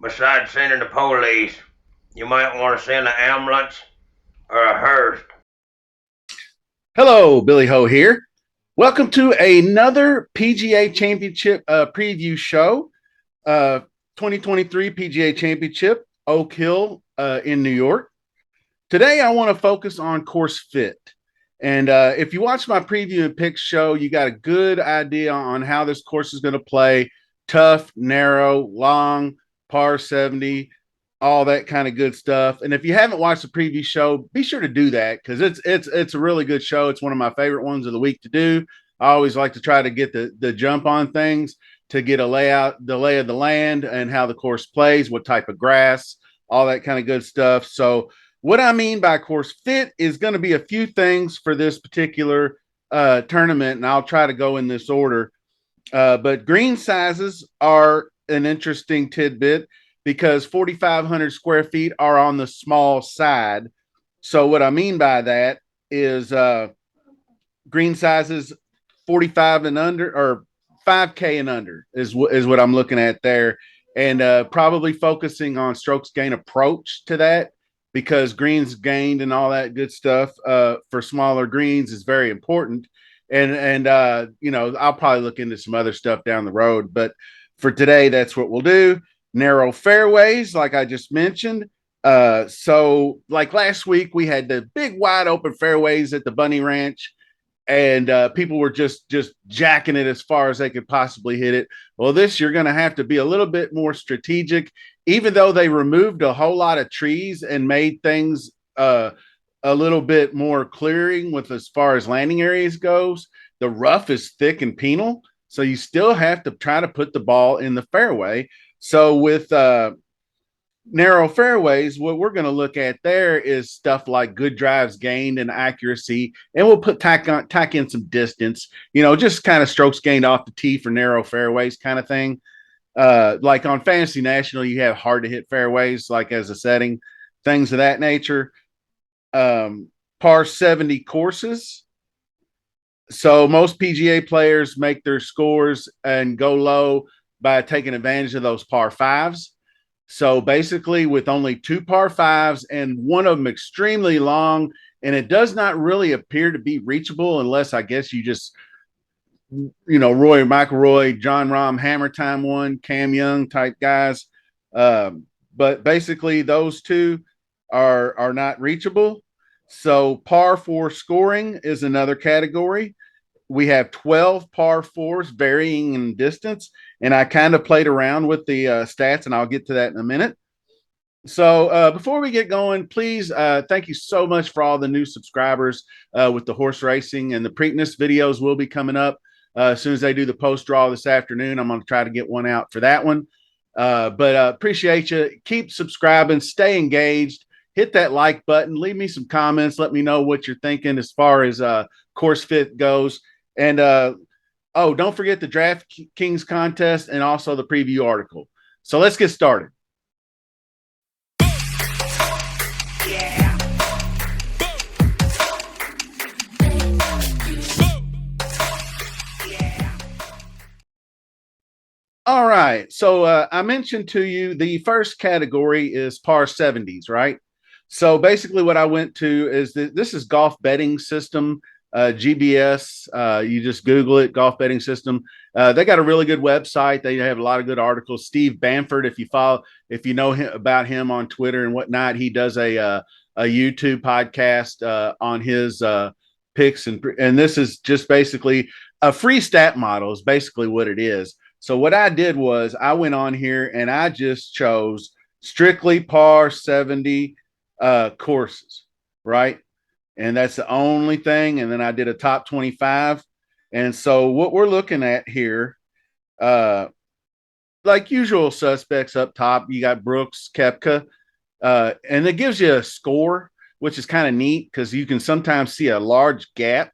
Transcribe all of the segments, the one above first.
Besides sending the police, you might want to send an ambulance or a hearse. Hello, Billy Ho here. Welcome to another PGA Championship preview show. 2023 PGA Championship, Oak Hill in New York. Today, I want to focus on course fit. And if you watch my preview and picks show, you got a good idea on how this course is going to play. Tough, narrow, long, par 70, all that kind of good stuff. And if you haven't watched the preview show, be sure to do that because it's a really good show. It's one of my favorite ones of the week to do. I always like to try to get the jump on things to get a layout, the lay of the land, and how the course plays, what type of grass, all that kind of good stuff. So what I mean by course fit is going to be a few things for this particular tournament, and I'll try to go in this order. But green sizes are an interesting tidbit because 4,500 square feet are on the small side. So what I mean by that is green sizes 45 and under or 5K and under is what I'm looking at there. And probably focusing on strokes gain approach to that because greens gained and all that good stuff for smaller greens is very important. And you know, I'll probably look into some other stuff down the road. But for today, that's what we'll do. Narrow fairways, like I just mentioned. So like last week, we had the big wide open fairways at the Bunny Ranch and people were just jacking it as far as they could possibly hit it. Well, this you're going to have to be a little bit more strategic, even though they removed a whole lot of trees and made things a little bit more clearing with as far as landing areas goes. The rough is thick and penal, so you still have to try to put the ball in the fairway. So with narrow fairways, what we're going to look at there is stuff like good drives gained and accuracy, and we'll tack in some distance. You know, just kind of strokes gained off the tee for narrow fairways, kind of thing. Like on Fantasy National, you have hard to hit fairways, like as a setting, things of that nature. Par 70 courses. So most PGA players make their scores and go low by taking advantage of those par fives. So basically, with only two par fives and one of them extremely long, and it does not really appear to be reachable unless I guess you just, you know, Roy McIlroy, John Rahm, Hammer Time one, Cam Young type guys. But basically, those two are not reachable. So par four scoring is another category. We have 12 par fours varying in distance. And I kind of played around with the stats, and I'll get to that in a minute. So before we get going, please thank you so much for all the new subscribers with the horse racing, and the Preakness videos will be coming up as soon as they do the post draw this afternoon. I'm going to try to get one out for that one. But appreciate you. Keep subscribing, stay engaged, hit that like button, leave me some comments, let me know what you're thinking as far as course fit goes. And oh, don't forget the DraftKings contest and also the preview article. So let's get started. All right. So I mentioned to you the first category is par 70s, right? So basically, what I went to is this is golf betting system, GBS. You just Google it, golf betting system. They got a really good website. They have a lot of good articles. Steve Bamford, if you know him, about him on Twitter and whatnot, he does a YouTube podcast on his picks, and this is just basically a free stat model. Is basically what it is. So what I did was I went on here and I just chose strictly par 70 courses, right? And that's the only thing. And then I did a top 25. And so what we're looking at here, uh, like usual suspects up top, you got Brooks, Kepka, and it gives you a score, which is kind of neat because you can sometimes see a large gap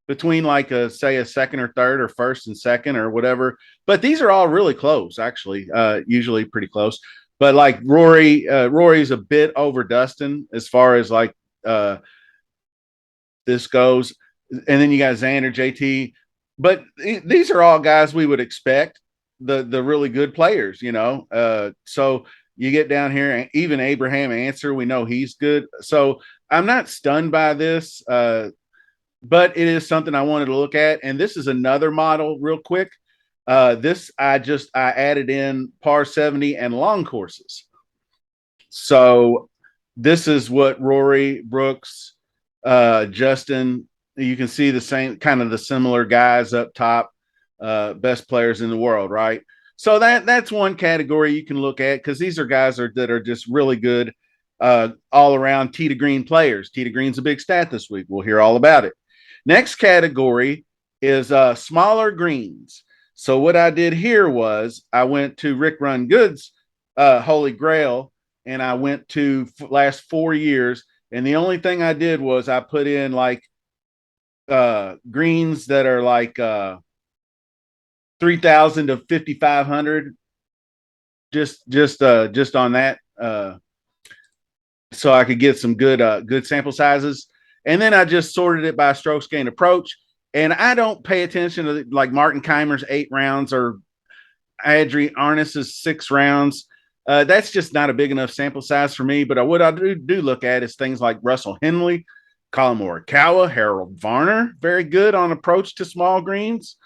between like a say a second or third or first and second or whatever. But these are all really close, actually, usually pretty close. But like Rory's a bit over Dustin as far as like this goes. And then you got Xander, JT. But these are all guys we would expect, the really good players, you know. So You get down here, and even Abraham Answer, we know he's good. So I'm not stunned by this, but it is something I wanted to look at. And this is another model, real quick. This I added in par 70 and long courses. So this is what Rory, Brooks, Justin. You can see the same kind of the similar guys up top, best players in the world, right? So that's one category you can look at because these are guys that are just really good all around tee to green players. Tee to green's a big stat this week. We'll hear all about it. Next category is smaller greens. So what I did here was I went to Rick Run Good's Holy Grail, and I went to last 4 years, and the only thing I did was I put in like greens that are like 3,000 to 5,500, just on that, so I could get some good sample sizes. And then I just sorted it by strokes gained approach. And I don't pay attention to like Martin Keimer's 8 rounds or Adri Arnis's 6 rounds. That's just not a big enough sample size for me. But what I do look at is things like Russell Henley, Colin Morikawa, Harold Varner, very good on approach to small greens.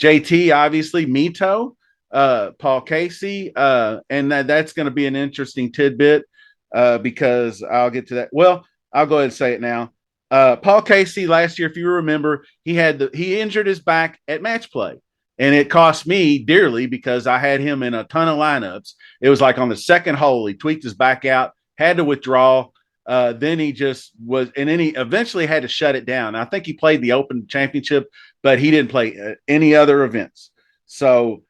JT, obviously, Mito, Paul Casey. And that's going to be an interesting tidbit because I'll get to that. Well, I'll go ahead and say it now. Paul Casey last year, if you remember, he injured his back at match play, and it cost me dearly because I had him in a ton of lineups. It was like on the second hole, he tweaked his back out, had to withdraw. Then he just was, and then he eventually had to shut it down. I think he played the Open Championship, but he didn't play any other events. So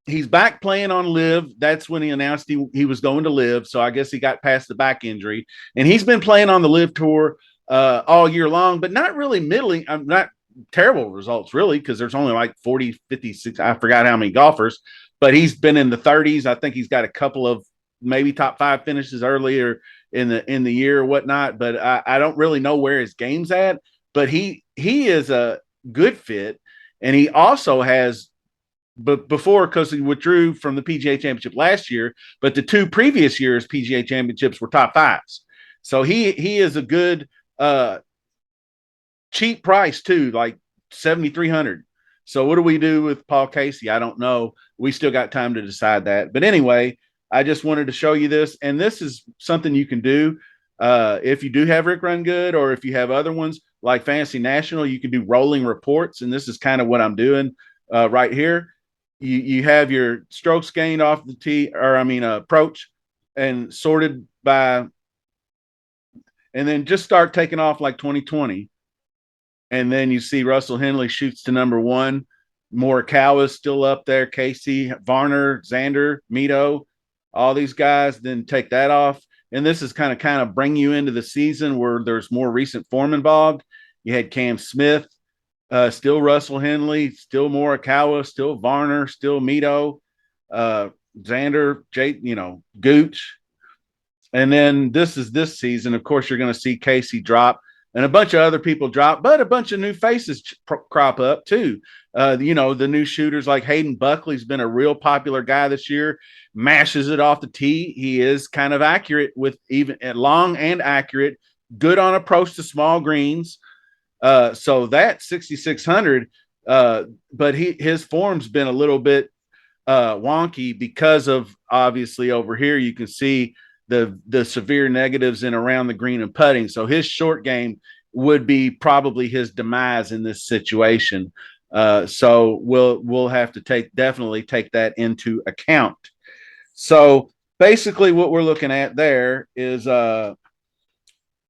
he's back playing on Live. That's when he announced he was going to Live. So I guess he got past the back injury, and he's been playing on the Live Tour all year long, but not really middling. I'm not terrible results really, because there's only like 40, 56. I forgot how many golfers, but he's been in the 30s. I think he's got a couple of maybe top 5 finishes earlier in the year or whatnot. But I don't really know where his game's at. But he is a good fit, and he also has. But before, because he withdrew from the PGA Championship last year, but the 2 previous years PGA Championships were top 5s. So he is a good cheap price too, like 7,300. So what do we do with Paul Casey? I don't know. We still got time to decide that. But anyway, I just wanted to show you this, and this is something you can do if you do have Rick Run Good, or if you have other ones like Fantasy National. You can do rolling reports, and this is kind of what I'm doing right here. You have your strokes gained off the tee, or approach, and sorted by, and then just start taking off like 2020. And then you see Russell Henley shoots to number 1. Morikawa is still up there. Casey, Varner, Xander, Mito, all these guys. Then take that off. And this is kind of bring you into the season where there's more recent form involved. You had Cam Smith, still Russell Henley, still Morikawa, still Varner, still Mito, Xander, Gooch. And then this season. Of course, you're going to see Casey drop, and a bunch of other people drop, but a bunch of new faces crop up too. The new shooters like Hayden Buckley's been a real popular guy this year. Mashes it off the tee. He is kind of accurate with even at long and accurate. Good on approach to small greens. So that 6,600. But his form's been a little bit wonky because of, obviously, over here you can see the severe negatives in around the green and putting. So his short game would be probably his demise in this situation. So we'll have to definitely take that into account. So basically what we're looking at there is a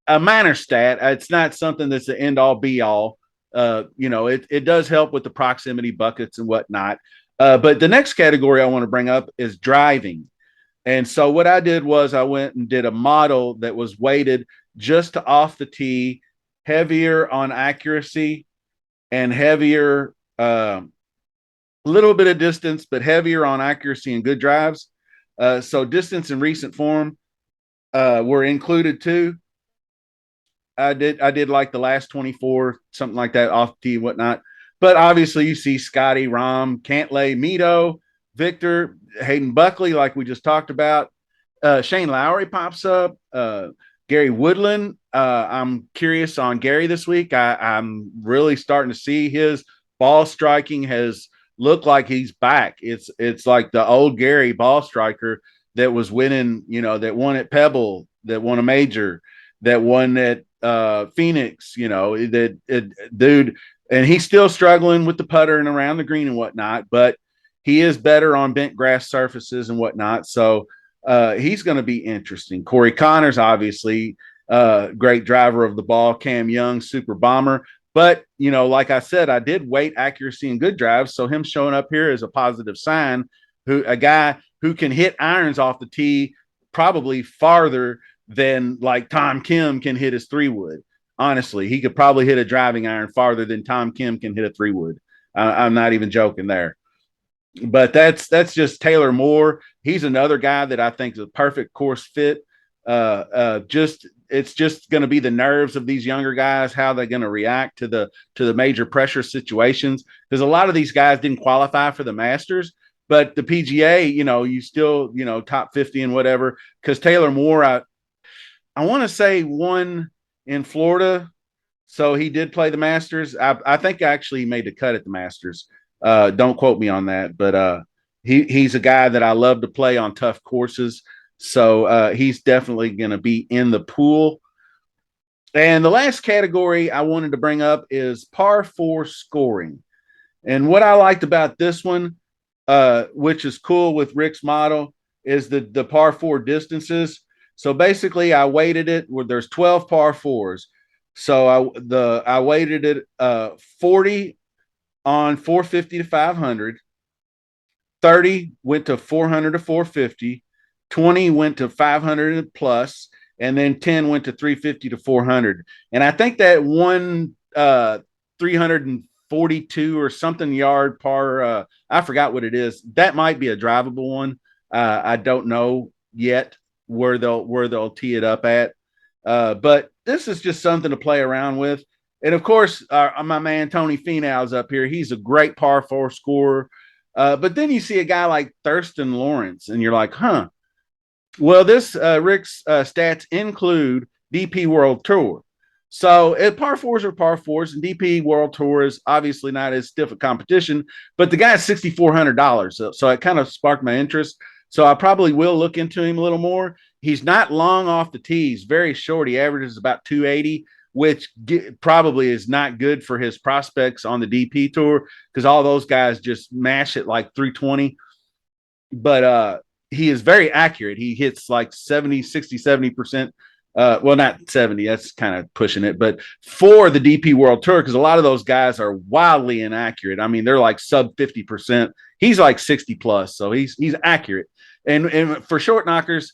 minor stat. It's not something that's the end all be all. It does help with the proximity buckets and whatnot. But the next category I want to bring up is driving. And so what I did was I went and did a model that was weighted just to off the tee, heavier on accuracy and heavier, a little bit of distance, but heavier on accuracy and good drives. So distance and recent form were included too. I did like the last 24, something like that, off the tee, whatnot. But obviously you see Scotty, Rahm, Cantlay, Mito, Victor, Hayden Buckley, like we just talked about. Shane Lowry pops up. Gary Woodland. I'm curious on Gary this week. I'm really starting to see his ball striking has looked like he's back. It's like the old Gary ball striker that was winning, that won at Pebble, that won a major, that won at Phoenix, dude, and he's still struggling with the putter and around the green and whatnot, but he is better on bent grass surfaces and whatnot. So he's going to be interesting. Corey Connors, obviously, great driver of the ball. Cam Young, super bomber. But, like I said, I did weight accuracy and good drives. So him showing up here is a positive sign. A guy who can hit irons off the tee probably farther than like Tom Kim can hit his 3-wood. Honestly, he could probably hit a driving iron farther than Tom Kim can hit a 3-wood. I'm not even joking there. But that's just Taylor Moore. He's another guy that I think is a perfect course fit. It's just going to be the nerves of these younger guys, how they're going to react to the major pressure situations. Because a lot of these guys didn't qualify for the Masters, but the PGA, you still, top 50 and whatever. Because Taylor Moore, I want to say won in Florida, so he did play the Masters. I think actually he made the cut at the Masters. Don't quote me on that, but he's a guy that I love to play on tough courses. So he's definitely going to be in the pool. And the last category I wanted to bring up is par 4 scoring. And what I liked about this one, which is cool with Rick's model, is the par 4 distances. So basically, I weighted it where there's 12 par 4s. So I weighted it 40 on 450 to 500, 30 went to 400 to 450, 20 went to 500 plus, and then 10 went to 350 to 400. And I think that one 342 or something yard par, I forgot what it is. That might be a drivable one. I don't know yet where they'll tee it up at. But this is just something to play around with. And of course, my man Tony Finau's up here. He's a great par 4 scorer. But then you see a guy like Thurston Lawrence, and you're like, huh. Well, this Rick's stats include DP World Tour. So par 4s are par 4s, and DP World Tour is obviously not as stiff a competition, but the guy's $6,400. So it kind of sparked my interest. So I probably will look into him a little more. He's not long off the tee. He's very short. He averages about 280, which probably is not good for his prospects on the DP tour because all those guys just mash it like 320. But he is very accurate. He hits like 70, 60, 70%. Well, not 70, that's kind of pushing it, but for the DP World Tour, because a lot of those guys are wildly inaccurate. I mean, they're like sub 50%. He's like 60 plus, so he's accurate. And for short knockers,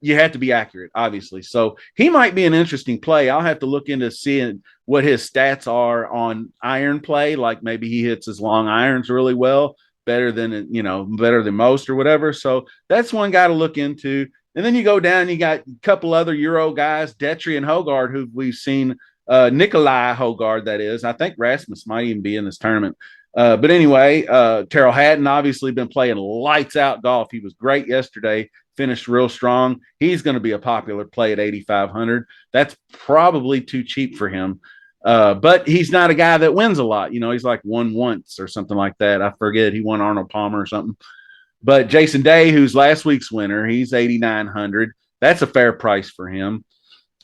you have to be accurate, obviously. So he might be an interesting play. I'll have to look into seeing what his stats are on iron play. Like maybe he hits his long irons really well, better than most or whatever. So that's one guy to look into. And then you go down, you got a couple other Euro guys, Detry and Hogard, who we've seen. Nikolai Hogard, that is. I think Rasmus might even be in this tournament. But anyway, Terrell Hatton obviously been playing lights out golf. He was great yesterday, finished real strong. He's going to be a popular play at 8,500. That's probably too cheap for him. But he's not a guy that wins a lot. He's like won once or something like that. I forget. He won Arnold Palmer or something. But Jason Day, who's last week's winner, he's 8,900. That's a fair price for him.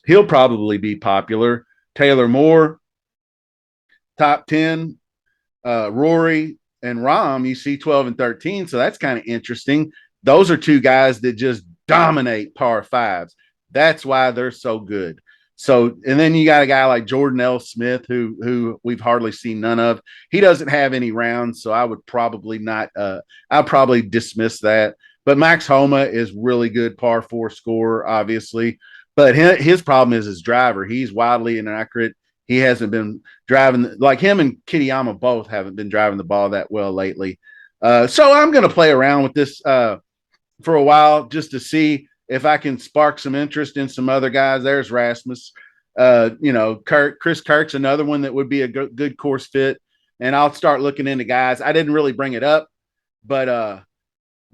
He'll probably be popular. Taylor Moore, top 10. Rory and Rahm, you see 12 and 13. So that's kind of interesting. Those are two guys that just dominate par 5s. That's why they're so good. So, and then you got a guy like Jordan L. Smith, who we've hardly seen none of. He doesn't have any rounds, so I would probably not. I'll probably dismiss that. But Max Homa is really good par 4 scorer, obviously. But his problem is his driver. He's wildly inaccurate. He hasn't been driving like him and Kitayama both haven't been driving the ball that well lately. So I'm going to play around with this for a while just to see if I can spark some interest in some other guys. There's Rasmus. Chris Kirk's another one that would be a good course fit. And I'll start looking into guys. I didn't really bring it up, but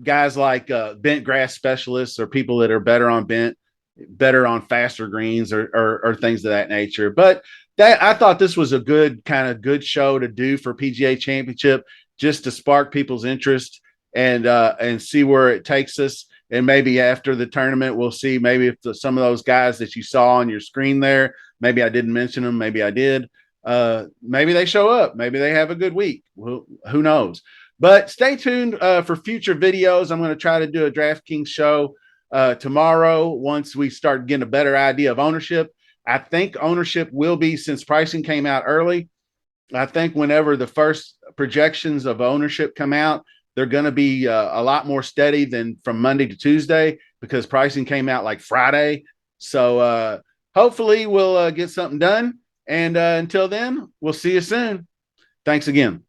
guys like bent grass specialists or people that are better on bent, better on faster greens or things of that nature. But that I thought this was a good show to do for PGA Championship, just to spark people's interest and see where it takes us. And maybe after the tournament, we'll see maybe if some of those guys that you saw on your screen there, maybe I didn't mention them, maybe I did. Maybe they show up, maybe they have a good week. Well, who knows? But stay tuned for future videos. I'm going to try to do a DraftKings show tomorrow once we start getting a better idea of ownership. I think ownership will be, since pricing came out early, I think whenever the first projections of ownership come out, they're going to be a lot more steady than from Monday to Tuesday, because pricing came out like Friday. So hopefully we'll get something done. And until then, we'll see you soon. Thanks again.